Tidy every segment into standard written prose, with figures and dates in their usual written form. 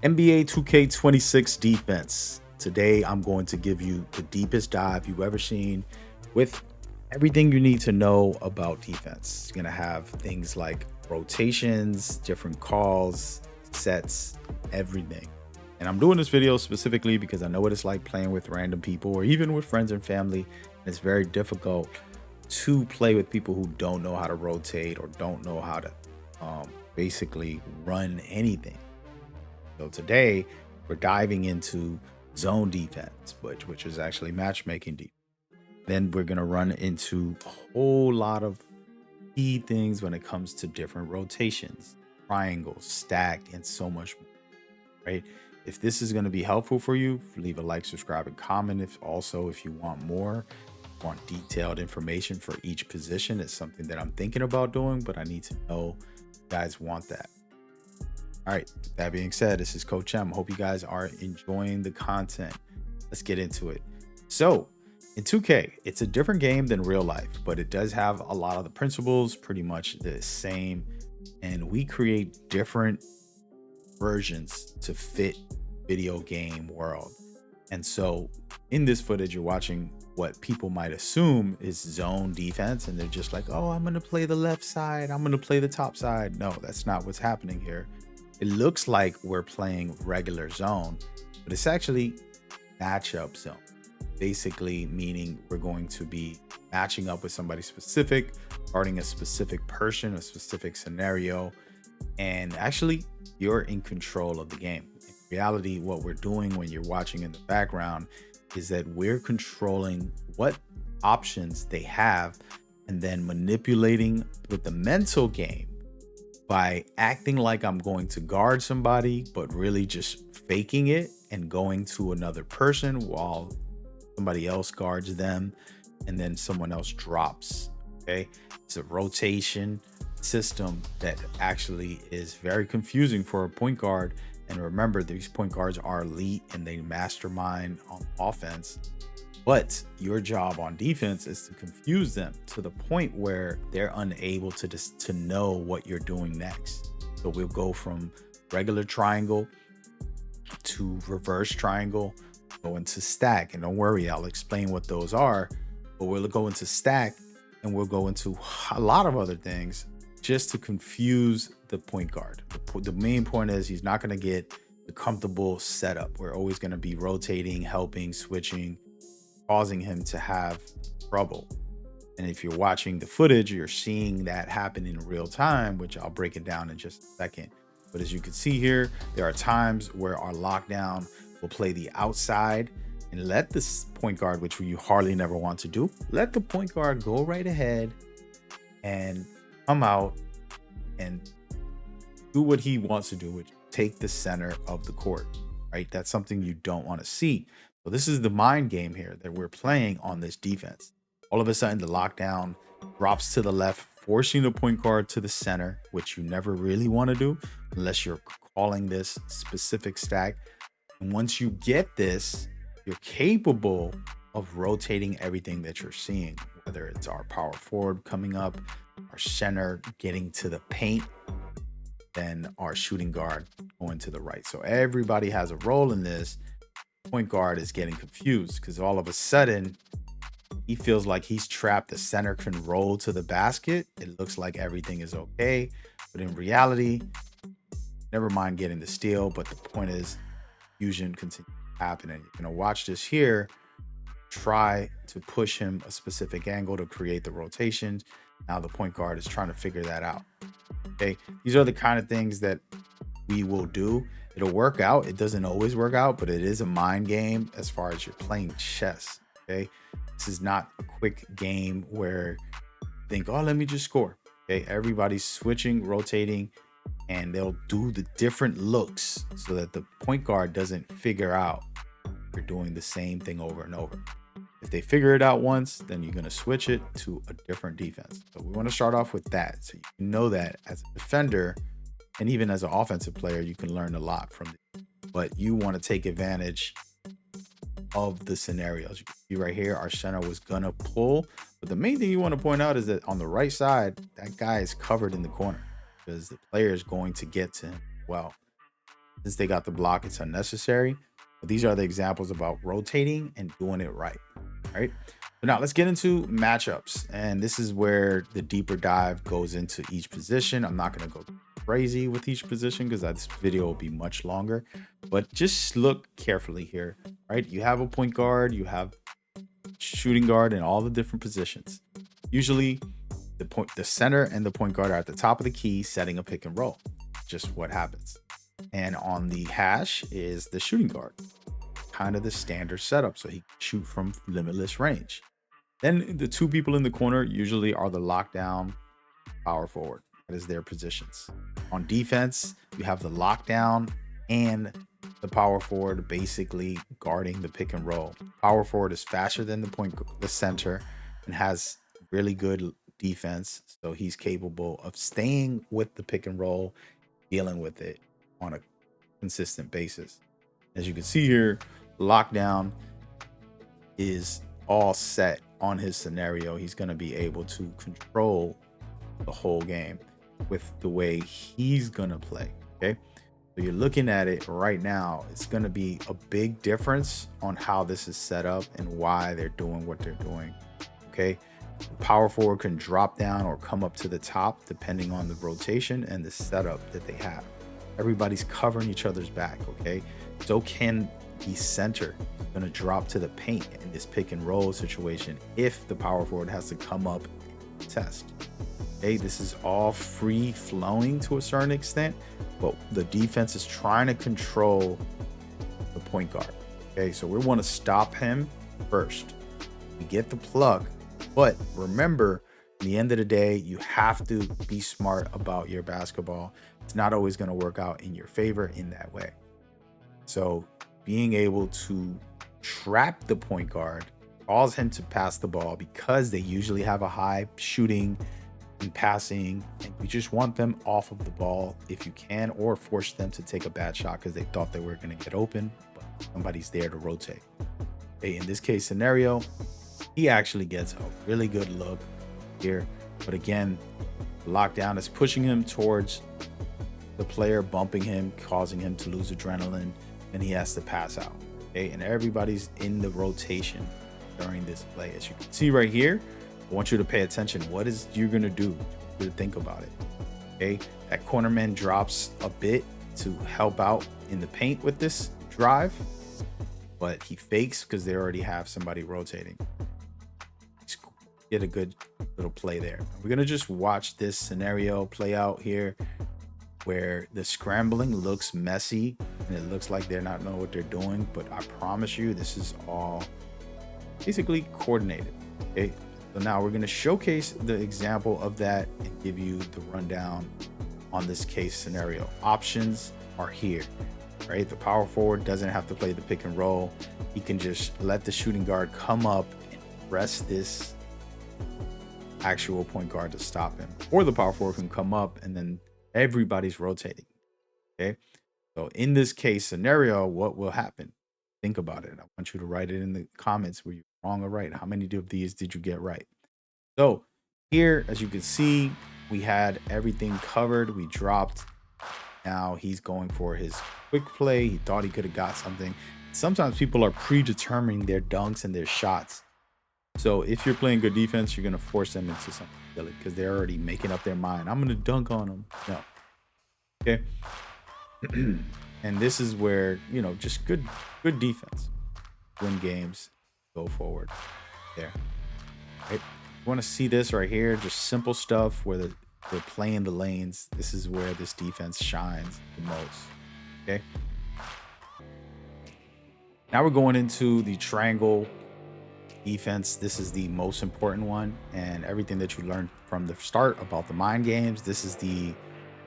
NBA 2K26 defense. Today, I'm going to give you the deepest dive you've ever seen with everything you need to know about defense. You're going to have things like rotations, different calls, sets, everything. And I'm doing this video specifically because I know what it's like playing with random people or even with friends and family. It's very difficult to play with people who don't know how to rotate or don't know how to basically run anything. So today we're diving into zone defense, which is actually matchmaking defense. Then we're gonna run into a whole lot of key things when it comes to different rotations, triangles, stack, and so much more. Right? If this is gonna be helpful for you, leave a like, subscribe, and comment. If you want more, want detailed information for each position, it's something that I'm thinking about doing, but I need to know you guys want that. All right, that being said, this is Coach M. Hope you guys are enjoying the content. Let's get into it. So, in 2K, it's a different game than real life, but it does have a lot of the principles pretty much the same. And we create different versions to fit video game world. And so, in this footage, you're watching what people might assume is zone defense, and they're just like, oh, I'm going to play the left side, I'm going to play the top side. No, that's not what's happening here. It looks like we're playing regular zone, but it's actually matchup zone. Basically meaning we're going to be matching up with somebody specific, guarding a specific person, a specific scenario, and actually you're in control of the game. In reality, what we're doing when you're watching in the background is that we're controlling what options they have and then manipulating with the mental game by acting like I'm going to guard somebody, but really just faking it and going to another person while somebody else guards them, and then someone else drops. Okay, it's a rotation system that actually is very confusing for a point guard. And remember, these point guards are elite and they mastermind on offense. But your job on defense is to confuse them to the point where they're unable to know what you're doing next. So we'll go from regular triangle to reverse triangle, go into stack, and don't worry, I'll explain what those are. But we'll go into stack and we'll go into a lot of other things just to confuse the point guard. The main point is he's not going to get the comfortable setup. We're always going to be rotating, helping, switching, causing him to have trouble. And if you're watching the footage, you're seeing that happen in real time, which I'll break it down in just a second. But as you can see here, there are times where our lockdown will play the outside and let this point guard, which you hardly never want to do, let the point guard go right ahead and come out and do what he wants to do, which take the center of the court, right? That's something you don't want to see. So this is the mind game here that we're playing on this defense. All of a sudden, the lockdown drops to the left, forcing the point guard to the center, which you never really want to do unless you're calling this specific stack. And once you get this, you're capable of rotating everything that you're seeing, whether it's our power forward coming up, our center getting to the paint, then our shooting guard going to the right. So everybody has a role in this. Point guard is getting confused because all of a sudden he feels like he's trapped. The center can roll to the basket. It looks like everything is okay, but in reality, never mind getting the steal. But the point is, fusion continues to happen, and you're gonna watch this here. Try to push him a specific angle to create the rotations. Now the point guard is trying to figure that out. Okay, these are the kind of things that we will do. It'll work out. It doesn't always work out, but it is a mind game as far as you're playing chess. Okay, this is not a quick game where you think, oh, let me just score. Okay, everybody's switching, rotating, and they'll do the different looks so that the point guard doesn't figure out you're doing the same thing over and over. If they figure it out once, then you're going to switch it to a different defense. So we want to start off with that. So you know that as a defender, and even as an offensive player, you can learn a lot from it. But you want to take advantage of the scenarios. You can see right here, our center was going to pull. But the main thing you want to point out is that on the right side, that guy is covered in the corner because the player is going to get to him well. Since they got the block, it's unnecessary. But these are the examples about rotating and doing it right. Right. So now let's get into matchups. And this is where the deeper dive goes into each position. I'm not going to go crazy with each position because this video will be much longer. But just look carefully here. Right. You have a point guard, you have shooting guard in all the different positions. Usually the center and the point guard are at the top of the key setting a pick and roll. Just what happens. And on the hash is the shooting guard, kind of the standard setup, so he can shoot from limitless range. Then the two people in the corner usually are the lockdown power forward. That is their positions. On defense, you have the lockdown and the power forward basically guarding the pick and roll. Power forward is faster than the center, and has really good defense, so he's capable of staying with the pick and roll, dealing with it on a consistent basis. As you can see here, lockdown is all set on his scenario. He's going to be able to control the whole game with the way he's going to play. Okay. So you're looking at it right now. It's going to be a big difference on how this is set up and why they're doing what they're doing. Okay. The power forward can drop down or come up to the top depending on the rotation and the setup that they have. Everybody's covering each other's back. Okay. So can the center going to drop to the paint in this pick and roll situation if the power forward has to come up and test. Okay, this is all free flowing to a certain extent, but the defense is trying to control the point guard. Okay, so we want to stop him first. We get the plug, but remember, at the end of the day, you have to be smart about your basketball. It's not always going to work out in your favor in that way. So being able to trap the point guard, cause him to pass the ball because they usually have a high shooting and passing, and you just want them off of the ball if you can, or force them to take a bad shot because they thought they were going to get open, but somebody's there to rotate. Okay, in this case scenario, he actually gets a really good look here, but again, lockdown is pushing him towards the player, bumping him, causing him to lose adrenaline, and he has to pass out. Okay, and everybody's in the rotation during this play. As you can see right here, I want you to pay attention. What is you're gonna do? To think about it. Okay, that corner man drops a bit to help out in the paint with this drive, but he fakes because they already have somebody rotating. Get a good little play there. We're gonna just watch this scenario play out here, where the scrambling looks messy and it looks like they're not knowing what they're doing, but I promise you this is all basically coordinated. Okay, so now we're going to showcase the example of that and give you the rundown on this case scenario. Options are here, right? The power forward doesn't have to play the pick and roll. He can just let the shooting guard come up and press this actual point guard to stop him, or the power forward can come up and then everybody's rotating. Okay, so in this case scenario, what will happen? Think about it. I want you to write it in the comments. Were you wrong or right? How many of these did you get right? So here, as you can see, we had everything covered. We dropped. Now he's going for his quick play. He thought he could have got something. Sometimes people are predetermining their dunks and their shots. So if you're playing good defense, you're going to force them into something silly because they're already making up their mind. I'm going to dunk on them. No. Okay. And this is where, you know, just good defense, win games, go forward there. Right? You want to see this right here, just simple stuff where they're playing the lanes. This is where this defense shines the most. Okay. Now we're going into the triangle defense. This is the most important one, and everything that you learned from the start about the mind games, this is the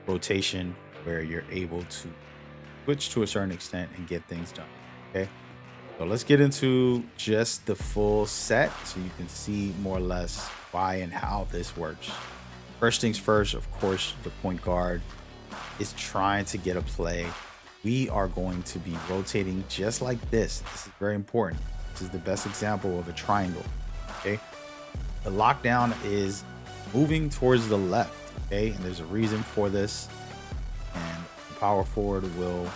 rotation where you're able to switch to a certain extent and get things done. Okay, so let's get into just the full set so you can see more or less why and how this works. First things first, of course, the point guard is trying to get a play. We are going to be rotating just like this. This is very important. This is the best example of a triangle. Okay, the lockdown is moving towards the left. Okay, and there's a reason for this, and the power forward will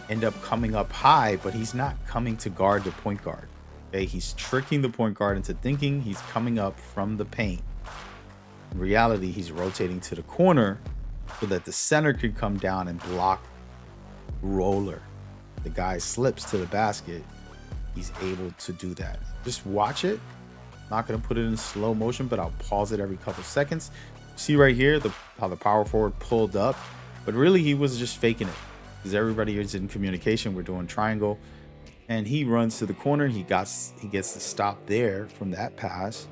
end up coming up high, but he's not coming to guard the point guard. Okay, he's tricking the point guard into thinking he's coming up from the paint. In reality, he's rotating to the corner so that the center could come down and block roller. The guy slips to the basket. He's able to do that. Just watch it. I'm not going to put it in slow motion, but I'll pause it every couple seconds. See right here how the power forward pulled up, but really he was just faking it because everybody is in communication. We're doing triangle, and he runs to the corner. He gets the stop there from that pass.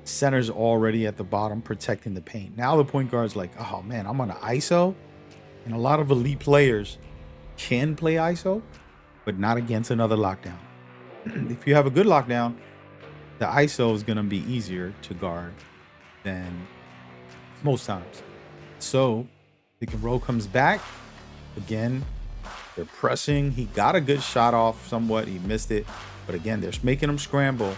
Center's already at the bottom protecting the paint. Now the point guard's like, oh man, I'm on an ISO, and a lot of elite players can play ISO, but not against another lockdown. If you have a good lockdown, the ISO is going to be easier to guard than most times. So pick and roll comes back again. They're pressing. He got a good shot off somewhat. He missed it, but again, they're making him scramble,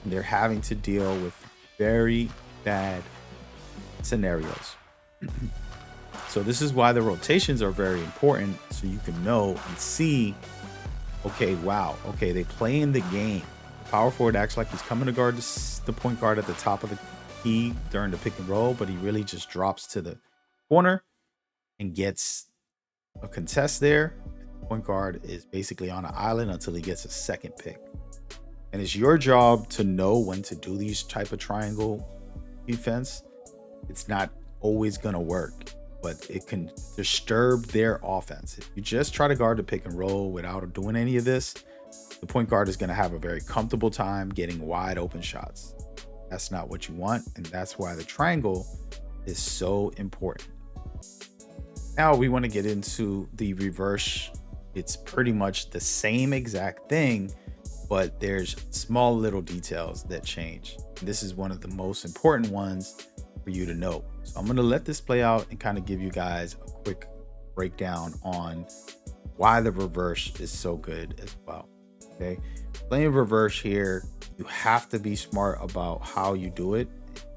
and they're having to deal with very bad scenarios. So this is why the rotations are very important, so you can know and see, okay, wow, okay, they play in the game. The power forward acts like he's coming to guard the point guard at the top of the key during the pick and roll, but he really just drops to the corner and gets a contest there. The point guard is basically on an island until he gets a second pick. And it's your job to know when to do these type of triangle defense. It's not always going to work, but it can disturb their offense. If you just try to guard the pick and roll without doing any of this, the point guard is going to have a very comfortable time getting wide open shots. That's not what you want, and that's why the triangle is so important. Now we want to get into the reverse. It's pretty much the same exact thing, but there's small little details that change. This is one of the most important ones for you to know. So I'm going to let this play out and kind of give you guys a quick breakdown on why the reverse is so good as well. Okay, playing reverse here, you have to be smart about how you do it,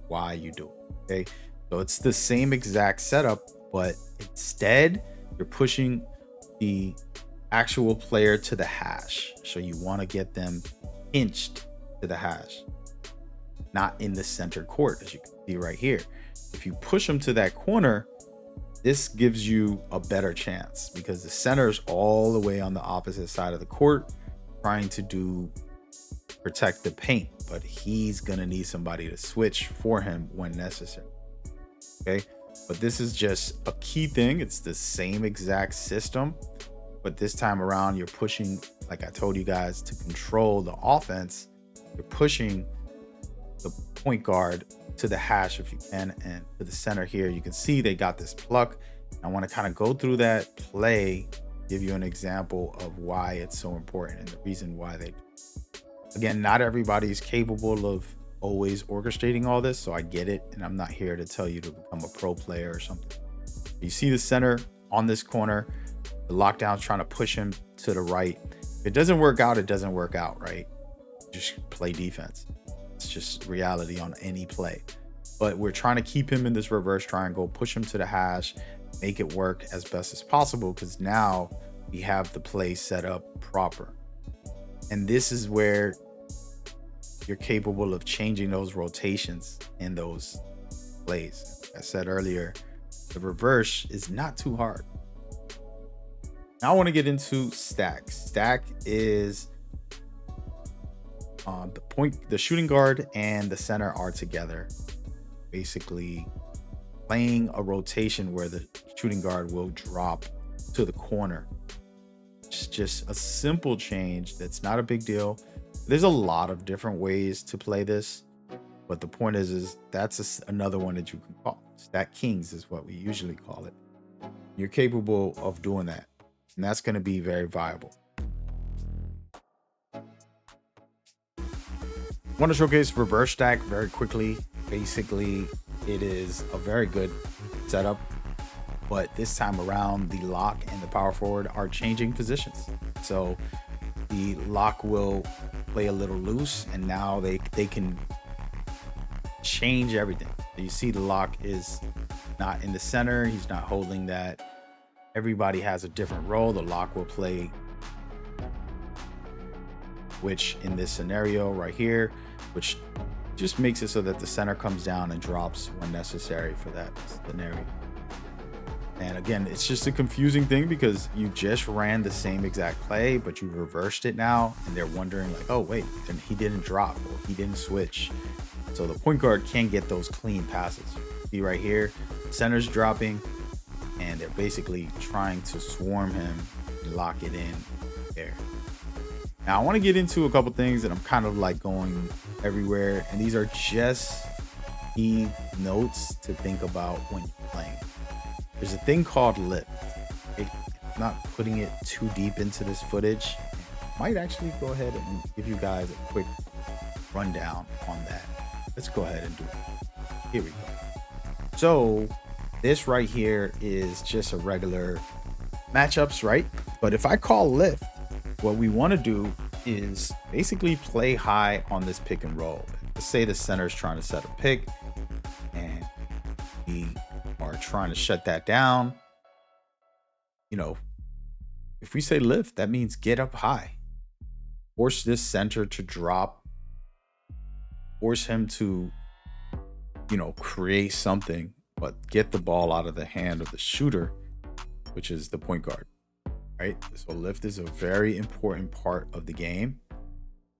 why you do it. Okay, so it's the same exact setup, but instead you're pushing the actual player to the hash. So you want to get them pinched to the hash, not in the center court, as you can see right here. If you push them to that corner, this gives you a better chance because the center is all the way on the opposite side of the court trying to protect the paint, but he's gonna need somebody to switch for him when necessary. Okay, but this is just a key thing. It's the same exact system, but this time around you're pushing, like I told you guys, to control the offense. You're pushing the point guard to the hash if you can, and to the center here. You can see they got this pluck. I want to kind of go through that play, give you an example of why it's so important and the reason why they. Again, not everybody is capable of always orchestrating all this, so I get it, and I'm not here to tell you to become a pro player or something. You see the center on this corner, the lockdown's trying to push him to the right. If it doesn't work out, it doesn't work out, right? Just play defense. It's just reality on any play. But we're trying to keep him in this reverse triangle, push him to the hash, make it work as best as possible, because now we have the play set up proper. And this is where you're capable of changing those rotations in those plays. Like I said earlier, the reverse is not too hard. Now I want to get into stack. Stack is the shooting guard and the center are together, basically playing a rotation where the shooting guard will drop to the corner. It's just a simple change that's not a big deal. There's a lot of different ways to play this, but the point is that's another one that you can call stack kings is what we usually call it. You're capable of doing that, and that's going to be very viable. I want to showcase reverse stack very quickly. Basically, it is a very good setup, but this time around the lock and the power forward are changing positions. So the lock will play a little loose, and now they can change everything. You see the lock is not in the center. He's not holding that everybody has a different role. The lock will play which in this scenario right here, which just makes it so that the center comes down and drops when necessary for that scenario. And again, it's just a confusing thing because you just ran the same exact play, but you reversed it now, and they're wondering like, oh wait, and he didn't drop or he didn't switch. So the point guard can get those clean passes. See right here, center's dropping, and they're basically trying to swarm him and lock it in there. Now I want to get into a couple things that I'm kind of like going everywhere, and these are just key notes to think about when you're playing. There's a thing called lift. I'm not putting it too deep into this footage. Might actually go ahead and give you guys a quick rundown on that. Let's go ahead and do it. Here we go. So this right here is just a regular matchups, right? But if I call lift, what we want to do is basically play high on this pick and roll. Let's say the center is trying to set a pick and we are trying to shut that down. You know, if we say lift, that means get up high. Force this center to drop. Force him to, you know, create something, but get the ball out of the hand of the shooter, which is the point guard, right? So lift is a very important part of the game,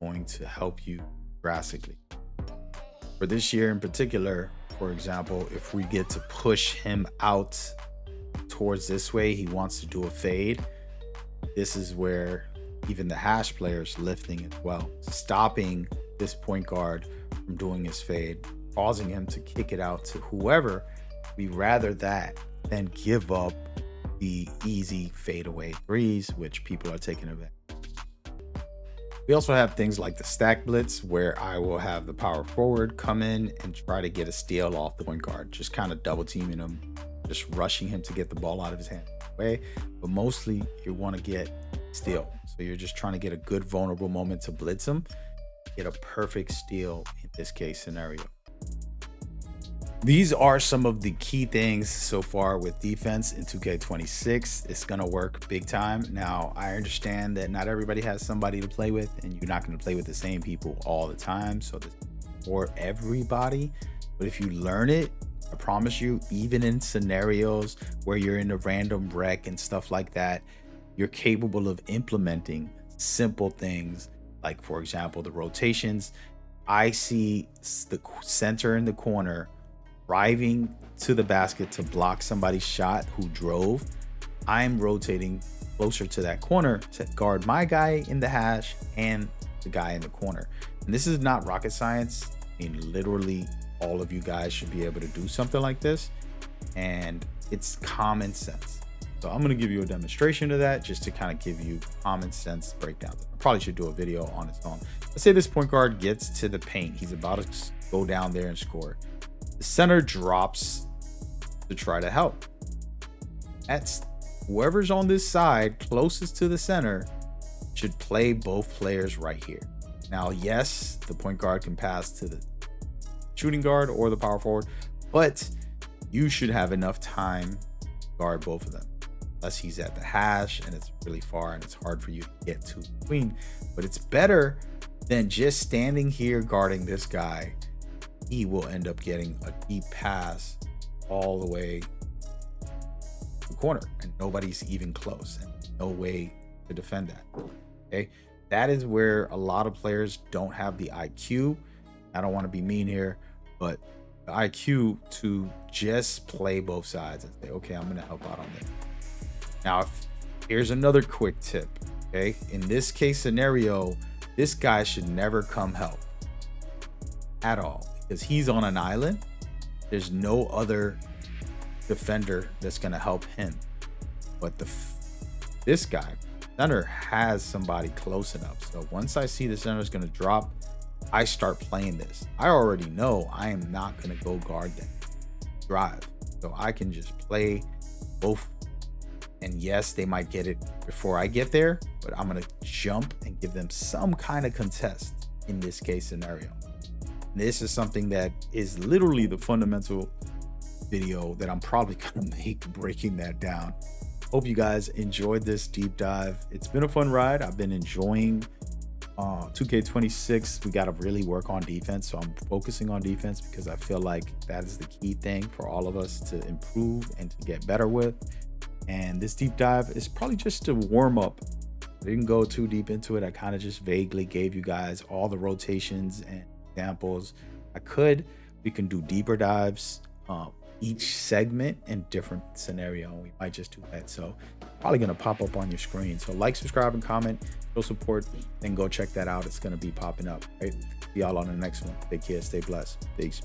going to help you drastically. For this year in particular, for example, if we get to push him out towards this way, he wants to do a fade. This is where even the hash players lifting as well, stopping this point guard from doing his fade, causing him to kick it out to whoever. We rather that than give up the easy fadeaway threes, which people are taking advantage. We also have things like the stack blitz, where I will have the power forward come in and try to get a steal off the point guard, just kind of double teaming him, just rushing him to get the ball out of his hand away. But mostly you want to get steal. So you're just trying to get a good vulnerable moment to blitz him, get a perfect steal in this case scenario. These are some of the key things so far with defense in 2K26. It's going to work big time. Now, I understand that not everybody has somebody to play with, and you're not going to play with the same people all the time. So this is for everybody. But if you learn it, I promise you, even in scenarios where you're in a random wreck and stuff like that, you're capable of implementing simple things like, for example, the rotations. I see the center in the corner driving to the basket to block somebody's shot who drove. I'm rotating closer to that corner to guard my guy in the hash and the guy in the corner. And this is not rocket science. I mean, literally all of you guys should be able to do something like this, and it's common sense. So I'm going to give you a demonstration of that just to kind of give you common sense breakdown. I probably should do a video on its own. Let's say this point guard gets to the paint. He's about to go down there and score. The center drops to try to help. That's whoever's on this side closest to the center should play both players right here. Now, yes, the point guard can pass to the shooting guard or the power forward, but you should have enough time to guard both of them. Unless he's at the hash and it's really far and it's hard for you to get to between. But it's better than just standing here guarding this guy. He will end up getting a deep pass all the way to the corner and nobody's even close and no way to defend that. Okay, that is where a lot of players don't have the IQ. I don't want to be mean here, but the IQ to just play both sides and say, okay, I'm going to help out on this. Now, here's another quick tip. Okay, in this case scenario, this guy should never come help at all, because he's on an island. There's no other defender that's going to help him. But this guy, center, has somebody close enough. So once I see the center is going to drop, I start playing this. I already know I am not going to go guard them, drive. So I can just play both. And yes, they might get it before I get there, but I'm going to jump and give them some kind of contest in this case scenario. This is something that is literally the fundamental video that I'm probably gonna make breaking that down. Hope you guys enjoyed this deep dive. It's been a fun ride. I've been enjoying 2K26. We got to really work on defense. So I'm focusing on defense because I feel like that is the key thing for all of us to improve and to get better with. And this deep dive is probably just to warm up. I didn't go too deep into it. I kind of just vaguely gave you guys all the rotations and examples. We can do deeper dives, each segment in different scenario. We might just do that. So probably gonna pop up on your screen. So like, subscribe, and comment, show support, then go check that out. It's gonna be popping up. Right? See y'all on the next one. Take care, stay blessed. Peace.